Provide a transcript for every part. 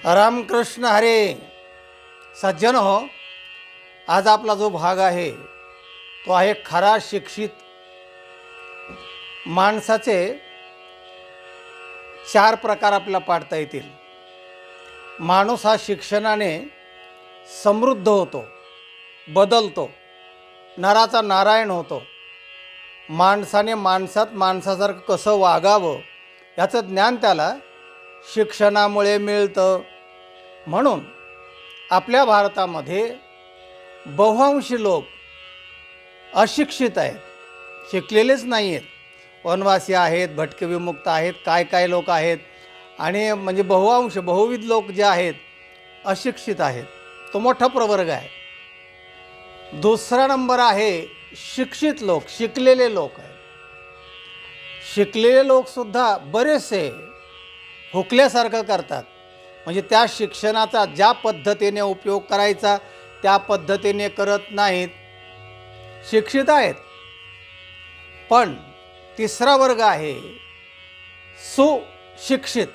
रामकृष्ण हरे. सज्जन हो, आज आपला जो भाग आहे तो आहे खरा शिक्षित. माणसाचे 4 प्रकार आपल्याला पाडता येतील. माणूस हा शिक्षणाने समृद्ध होतो, बदलतो, नराचा नारायण होतो. माणसाने माणसासारखं कसं वागावं याचं ज्ञान त्याला शिक्षणामुळे मिळतं. म्हणून आपल्या भारतामध्ये बहुअंशी लोक अशिक्षित आहेत, शिकलेलेच नाही आहेत. वनवासी आहेत, भटके विमुक्त आहेत, काय लोक आहेत, आणि म्हणजे बहुविध लोक जे आहेत अशिक्षित आहेत. तो मोठा प्रवर्ग आहे. दुसरा नंबर आहे शिक्षित लोक, शिकलेले लोक आहेत. शिकलेले लोकसुद्धा बरेचसे हुकल्यासारखं करतात. म्हणजे त्या शिक्षणाचा ज्या पद्धतीने उपयोग करायचा त्या पद्धतीने करत नाहीत. शिक्षित आहेत, पण तिसरा वर्ग आहे सुशिक्षित.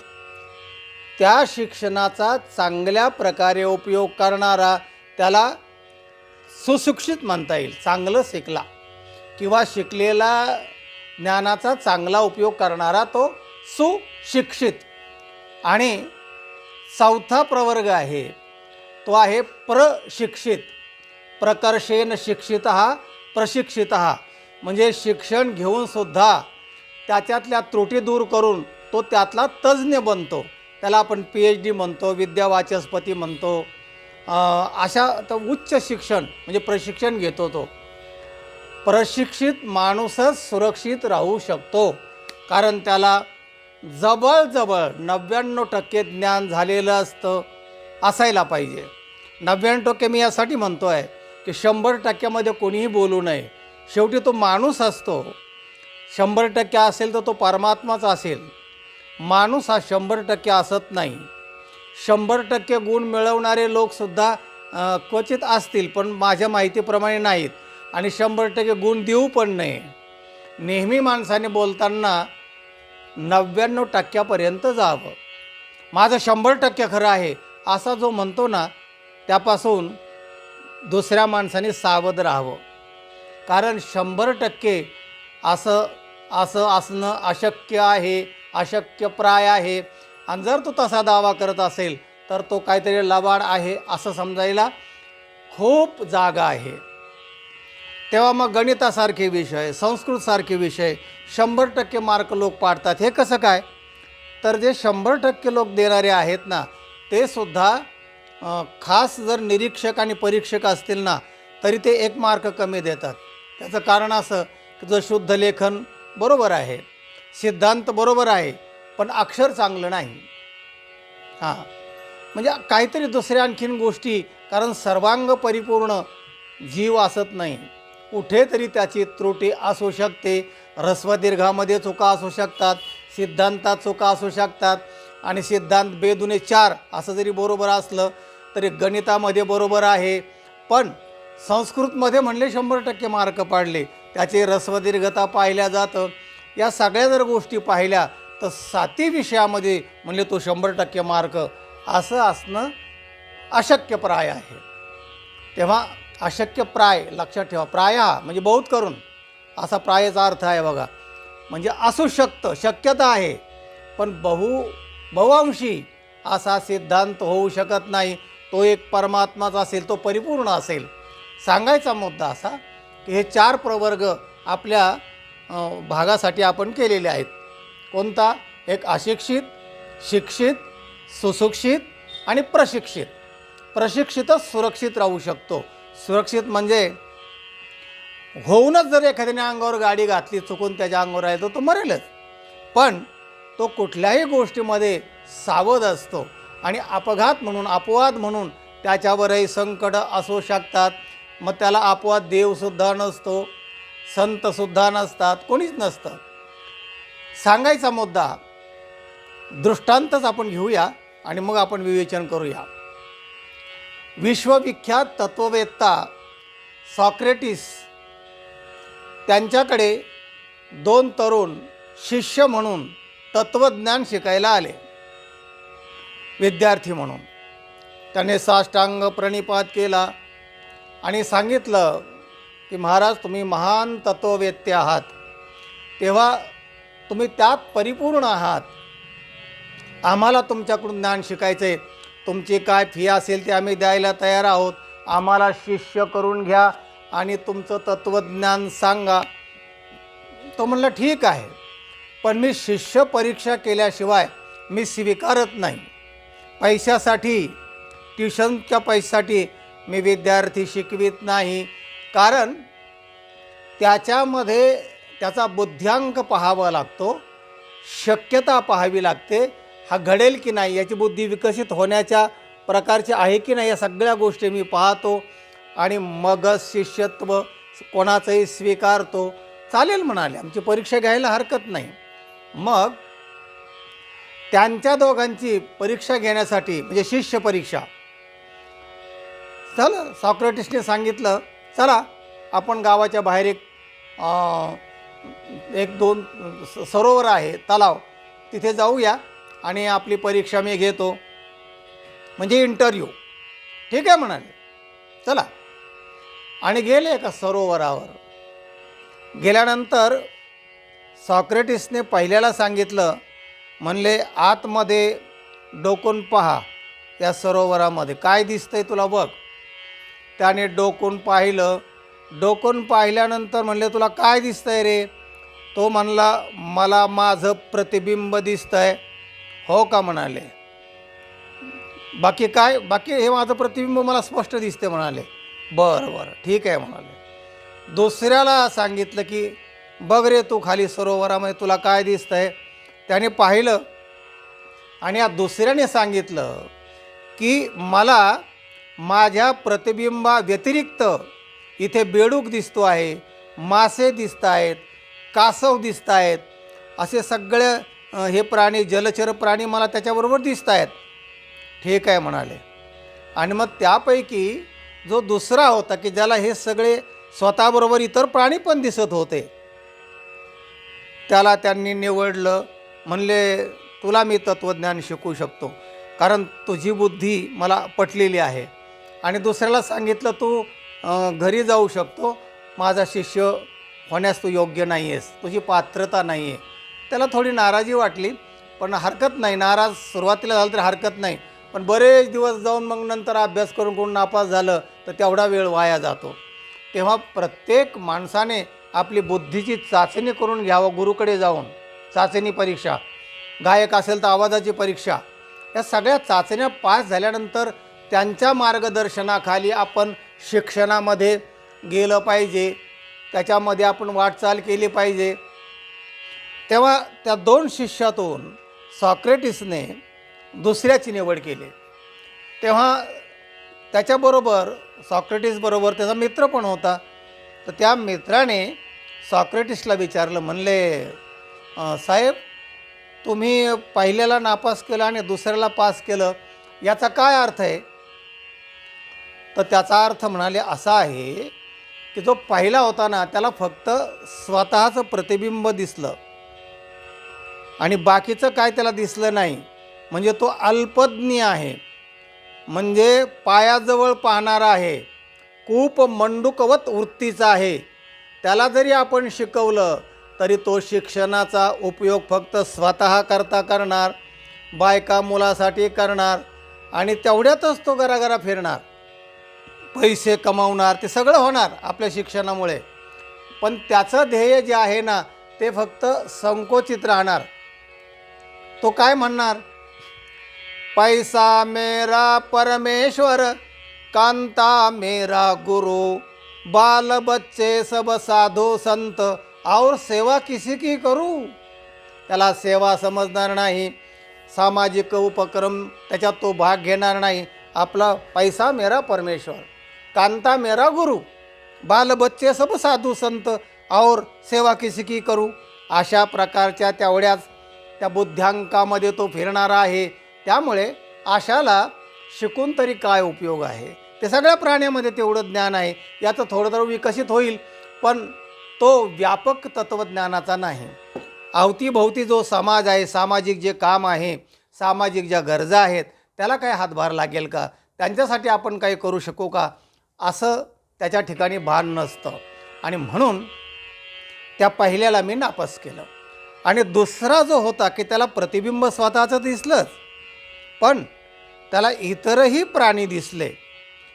त्या शिक्षणाचा चांगल्या प्रकारे उपयोग करणारा त्याला सुशिक्षित म्हणता येईल. चांगलं शिकला किंवा शिकलेला ज्ञानाचा चांगला उपयोग करणारा तो सुशिक्षित. आणि चौथा प्रवर्ग आहे तो आहे प्रशिक्षित. प्रकर्षेण शिक्षित प्रशिक्षित. म्हणजे शिक्षण घेऊनसुद्धा त्याच्यातल्या त्रुटी दूर करून तो त्यातला तज्ज्ञ बनतो. त्याला आपण PhD म्हणतो, विद्यावाचस्पती म्हणतो. अशा तर उच्च शिक्षण म्हणजे प्रशिक्षण घेतो तो. प्रशिक्षित माणूसच सुरक्षित राहू शकतो, कारण त्याला जवळजवळ 99% ज्ञान झालेलं असतं, असायला पाहिजे. 99% मी यासाठी म्हणतो आहे की 100% कोणीही बोलू नये. शेवटी तो माणूस असतो. 100% असेल तर तो परमात्माच असेल. माणूस हा 100% असत नाही. 100% गुण मिळवणारे लोकसुद्धा क्वचित असतील, पण माझ्या माहितीप्रमाणे नाहीत. आणि 100% गुण देऊ पण नये. नेहमी माणसाने बोलताना 99% जावं. माझं 100% खरं आहे असा जो म्हणतो ना, त्यापासून दुसऱ्या माणसाने सावध राहावं. कारण 100% असं असणं अशक्य आहे, अशक्यप्राय आहे. आणि जर तो तसा दावा करत असेल तर तो काहीतरी लबाड आहे असं समजायला खूप जागा आहे. तेव्हा मग गणितासारखे विषय, संस्कृतसारखे विषय 100% मार्क लोक पाडतात. हे कसं काय? तर जे 100% लोक देणारे आहेत ना, ते सुद्धा खास जर निरीक्षक आणि परीक्षक असतील ना, तरी ते 1 मार्क कमी देतात. त्याचं कारण असं की जो शुद्ध लेखन बरोबर आहे, सिद्धांत बरोबर आहे, पण अक्षर चांगलं नाही. म्हणजे काहीतरी दुसऱ्या आणखीन गोष्टी, कारण सर्वांग परिपूर्ण जीव असत नाही. कुठेतरी त्याची त्रुटी असू शकते. ह्रस्वदीर्घामध्ये चुका असू शकतात, सिद्धांतात चुका असू शकतात. आणि सिद्धांत 2 दुणे 4 असं जरी बरोबर असलं तरी गणितामध्ये बरोबर आहे. पण संस्कृतमध्ये म्हणले 100% मार्क पाडले, त्याची ह्रस्वदीर्घता पाहिल्या जातं. या सगळ्या जर गोष्टी पाहिल्या तर 7ही विषयामध्ये म्हणले तो 100% मार्क असं असणं अशक्यप्राय आहे. तेव्हा अशक्यप्राय लक्षात ठेवा. प्राय म्हणजे बहुत करून असा प्रायाचा अर्थ आहे बघा. म्हणजे असू शकतं, शक्यता आहे, पण बहुअंशी असा सिद्धांत होऊ शकत नाही. तो एक परमात्माच असेल, तो परिपूर्ण असेल. सांगायचा मुद्दा असा की हे 4 प्रवर्ग आपल्या भागासाठी आपण केलेले आहेत. कोणता? एक अशिक्षित, शिक्षित, सुशिक्षित आणि प्रशिक्षित. प्रशिक्षितच सुरक्षित राहू शकतो. सुरक्षित म्हणजे होऊनच जर एखाद्याने अंगावर गाडी घातली, चुकून त्याच्या अंगावर आहे तर तो मरेलच. पण तो कुठल्याही गोष्टीमध्ये सावध असतो. आणि अपघात म्हणून, अपवाद म्हणून त्याच्यावरही संकट असू शकतात. मग त्याला अपवाद देवसुद्धा नसतो, संतसुद्धा नसतात, कोणीच नसतं. सांगायचा मुद्दा दृष्टांतच आपण घेऊया आणि मग आपण विवेचन करूया. विश्वविख्यात तत्ववेत्ता सॉक्रेटिस, त्यांच्याकडे 2 तरुण शिष्य म्हणून तत्त्वज्ञान शिकायला आले. विद्यार्थी म्हणून. त्याने साष्टांग प्रणिपात केला आणि सांगितलं की महाराज, तुम्ही महान तत्ववेत्ते आहात, तेव्हा तुम्ही त्यात परिपूर्ण आहात. आम्हाला तुमच्याकडून ज्ञान शिकायचं आहे. तुमची काय फी असेल ते आम्ही द्यायला तयार आहोत. आम्हाला शिष्य करून घ्या आणि तुमचं तत्त्वज्ञान सांगा. तो म्हणला ठीक आहे, पण मी शिष्य परीक्षा केल्याशिवाय मी स्वीकारत नाही. पैशासाठी, ट्युशनच्या पैशासाठी मी विद्यार्थी शिकवित नाही. कारण त्याच्यामध्ये त्याचा बुद्ध्यांक पाहावा लागतो, शक्यता पाहावी लागते. हा घडेल की नाही, याची बुद्धी विकसित होण्याच्या प्रकारची आहे की नाही, या सगळ्या गोष्टी मी पाहतो आणि मगच शिष्यत्व कोणाचंही स्वीकारतो. चालेल म्हणाले, आमची परीक्षा घ्यायला हरकत नाही. मग त्यांच्या दोघांची परीक्षा घेण्यासाठी, म्हणजे शिष्य परीक्षा, चला सॉक्रेटिसने सांगितलं, चला आपण गावाच्या बाहेर एक दोन सरोवर आहे, तलाव, तिथे जाऊया आणि आपली परीक्षा मी घेतो, म्हणजे इंटरव्ह्यू. ठीक आहे म्हणाले, चला. आणि गेले एका सरोवरावर. गेल्यानंतर सॉक्रेटिसने पहिल्याला सांगितलं, म्हणले आतमध्ये डोकून पहा, त्या सरोवरामध्ये काय दिसतंय तुला बघ. त्याने डोकून पाहिलं. डोकून पाहिल्यानंतर म्हणले तुला काय दिसतंय रे. तो म्हणला मला माझं प्रतिबिंब दिसतंय. हो का म्हणाले. बाकी काय. बाकी हे माझं प्रतिबिंब मला स्पष्ट दिसते म्हणाले. बरं बरं ठीक आहे म्हणाले. दुसऱ्याला सांगितलं की बघ रे तू खाली सरोवरामध्ये तुला काय दिसतंय. त्याने पाहिलं आणि या दुसऱ्याने सांगितलं की मला माझ्या प्रतिबिंबा व्यतिरिक्त इथे बेडूक दिसतो आहे, मासे दिसत आहेत, कासव दिसत आहेत, असे सगळे हे प्राणी, जलचर प्राणी मला त्याच्याबरोबर दिसत आहेत. ठीक आहे म्हणाले. आणि मग त्यापैकी जो दुसरा होता की ज्याला हे सगळे स्वतःबरोबर इतर प्राणी पण दिसत होते, त्याला त्यांनी निवडलं. म्हणले तुला मी तत्त्वज्ञान शिकवू शकतो, कारण तुझी बुद्धी मला पटलेली आहे. आणि दुसऱ्याला सांगितलं तू घरी जाऊ शकतो, माझा शिष्य होण्यास तू योग्य नाही आहेस, तुझी पात्रता नाही आहे. त्याला थोडी नाराजी वाटली, पण हरकत नाही, नाराज सुरुवातीला झालं तरी हरकत नाही. पण बरेच दिवस जाऊन मग नंतर अभ्यास करून कोण नापास झालं तर तेवढा वेळ वाया जातो. तेव्हा प्रत्येक माणसाने आपली बुद्धीची चाचणी करून घ्यावं. गुरुकडे जाऊन चाचणी परीक्षा, गायक असेल तर आवाजाची परीक्षा, या सगळ्या चाचण्या पास झाल्यानंतर त्यांच्या मार्गदर्शनाखाली आपण शिक्षणामध्ये गेलं पाहिजे, त्याच्यामध्ये आपण वाटचाल केली पाहिजे. तेव्हा त्या दोन शिष्यातून सॉक्रेटिसने दुसऱ्याची निवड केली. तेव्हा त्याच्याबरोबर सॉक्रेटिसबरोबर त्याचा मित्र पण होता. तर त्या मित्राने सॉक्रेटिसला विचारलं, म्हणले साहेब तुम्ही पहिल्याला नापास केलं आणि दुसऱ्याला पास केलं, याचा काय अर्थ आहे. तर त्याचा अर्थ म्हणाले असा आहे की जो पहिला होता ना त्याला फक्त स्वतःचं प्रतिबिंब दिसलं आणि बाकीचं काय त्याला दिसलं नाही. म्हणजे तो अल्पज्ञ आहे, म्हणजे पायाजवळ पाहणारा आहे, खूप मंडूकवत वृत्तीचा आहे. त्याला जरी आपण शिकवलं तरी तो शिक्षणाचा उपयोग फक्त स्वतः करता करणार, बायका मुलासाठी करणार आणि तेवढ्यातच तो घराघरा फिरणार, पैसे कमावणार, ते सगळं होणार आपल्या शिक्षणामुळे. पण त्याचं ध्येय जे आहे ना ते फक्त संकोचित राहणार. तो काय म्हणणार, पैसा मेरा परमेश्वर, कांता मेरा गुरु, बाल बच्चे सब साधू संत और सेवा किसी की करू. त्याला सेवा समजणार नाही, सामाजिक उपक्रम त्याच्यात तो भाग घेणार नाही. आपला पैसा मेरा परमेश्वर, कांता मेरा गुरु, बाल बच्चे सब साधू संत और सेवा किसी की करू, अशा प्रकारच्या तेवढ्याच त्या बुद्ध्यांकामध्ये तो फिरणारा आहे. त्यामुळे अशाला शिकून तरी काय उपयोग आहे. ते सगळ्या प्राण्यामध्ये तेवढं ज्ञान आहे, याचं थोडं थोडं विकसित होईल, पण तो व्यापक तत्त्वज्ञानाचा नाही. अवतीभोवती जो समाज आहे, सामाजिक जे काम आहे, सामाजिक ज्या गरजा आहेत त्याला काय हातभार लागेल का, त्यांच्यासाठी आपण काही करू शकू का, असं त्याच्या ठिकाणी भान नसतं. आणि म्हणून त्या पहिल्याला मी नापास केलं. आणि दुसरा जो होता की त्याला प्रतिबिंब स्वतःचं दिसलंच, पण त्याला इतरही प्राणी दिसले.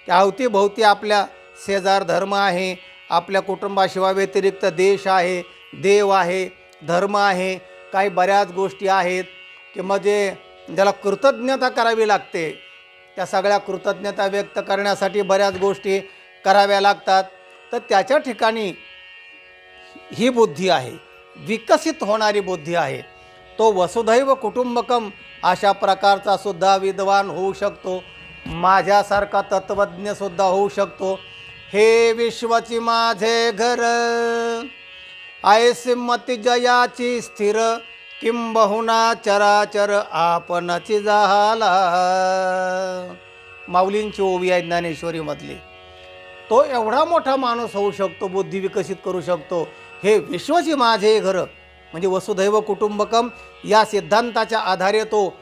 त्या अवतीभोवती आपल्या शेजार धर्म आहे, आपल्या कुटुंबाशिवाय व्यतिरिक्त देश आहे, देव आहे, धर्म आहे, काही बऱ्याच गोष्टी आहेत की म्हणजे ज्याला कृतज्ञता करावी लागते. त्या सगळ्या कृतज्ञता व्यक्त करण्यासाठी बऱ्याच गोष्टी कराव्या लागतात. तर त्याच्या ठिकाणी ही बुद्धी आहे, विकसित होणारी बुद्धी आहे. तो वसुधैव कुटुंबकम अशा प्रकारचा सुद्धा विद्वान होऊ शकतो, माझ्यासारखा तत्त्वज्ञसुद्धा होऊ शकतो. हे विश्वाची माझे घर, आयसी मती जयाची स्थिर, किंबहुना चराचर आपणची झाला. माऊलींची ओवी आहे ज्ञानेश्वरीमधली. तो एवढा मोठा माणूस होऊ शकतो, बुद्धी विकसित करू शकतो. हे विश्वाची माझे घर म्हणजे वसुधैव कुटुंबकम या सिद्धांताच्या आधारे तो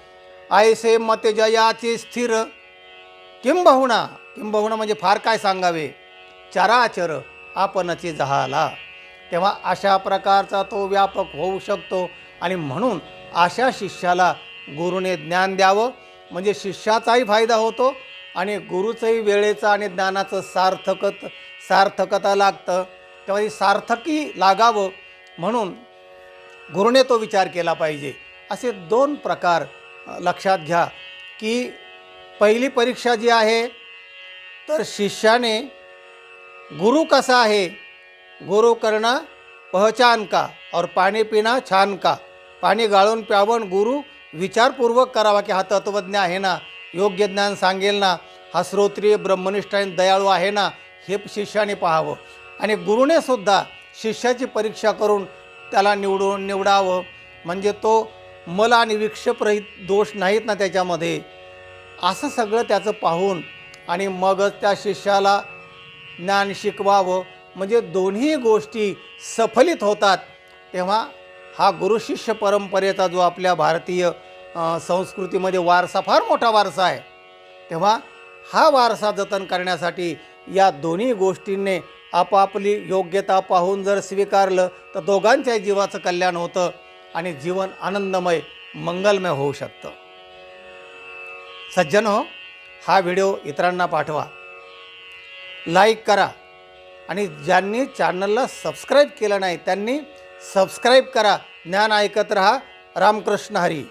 आयसे मते जयाची स्थिर, किंबहुना किंबहुना म्हणजे फार काय सांगावे, चराचर आपणची झाला. तेव्हा अशा प्रकारचा तो व्यापक होऊ शकतो. आणि म्हणून अशा शिष्याला गुरुने ज्ञान द्यावं, म्हणजे शिष्याचाही फायदा होतो आणि गुरुचंही वेळेचं आणि ज्ञानाचं सार्थकता लागतं. तेव्हा ही सार्थकी लागावं म्हणून गुरुने तो विचार केला पाहिजे. असे दोन प्रकार लक्षात घ्या की पहिली परीक्षा जी आहे तर शिष्याने गुरु कसा आहे, गुरु करना पहचान का और पाणी पिना छान का. पाणी गाळून प्यावण, गुरु विचारपूर्वक करावा की हा तत्त्वज्ञ आहे ना, योग्य ज्ञान सांगेल ना, हा श्रोत्रिय ब्रह्मनिष्ठ आणि दयाळू आहे ना, हे शिष्याने पाहावं. आणि गुरुने सुद्धा शिष्याची परीक्षा करून त्याला निवडावं, म्हणजे तो मल आणि विक्षेपरहित दोष नाहीत ना त्याच्यामध्ये, असं सगळं त्याचं पाहून आणि मगच त्या शिष्याला ज्ञान शिकवावं. म्हणजे दोन्ही गोष्टी सफलित होतात. तेव्हा हा गुरुशिष्य परंपरेचा जो आपल्या भारतीय संस्कृतीमध्ये वारसा, फार मोठा वारसा आहे. तेव्हा हा वारसा जतन करण्यासाठी या दोन्ही गोष्टींनी आपापली योग्यता पाहून जर स्वीकारलं तर दोघांच्याही जीवाचं कल्याण होतं आणि जीवन आनंदमय मंगलमय होऊ शकतं. सज्जन हो, हा व्हिडिओ इतरांना पाठवा, लाईक करा आणि ज्यांनी चॅनलला सबस्क्राईब केलं नाही त्यांनी सबस्क्राईब करा. ज्ञान ऐकत रहा. रामकृष्ण हरी.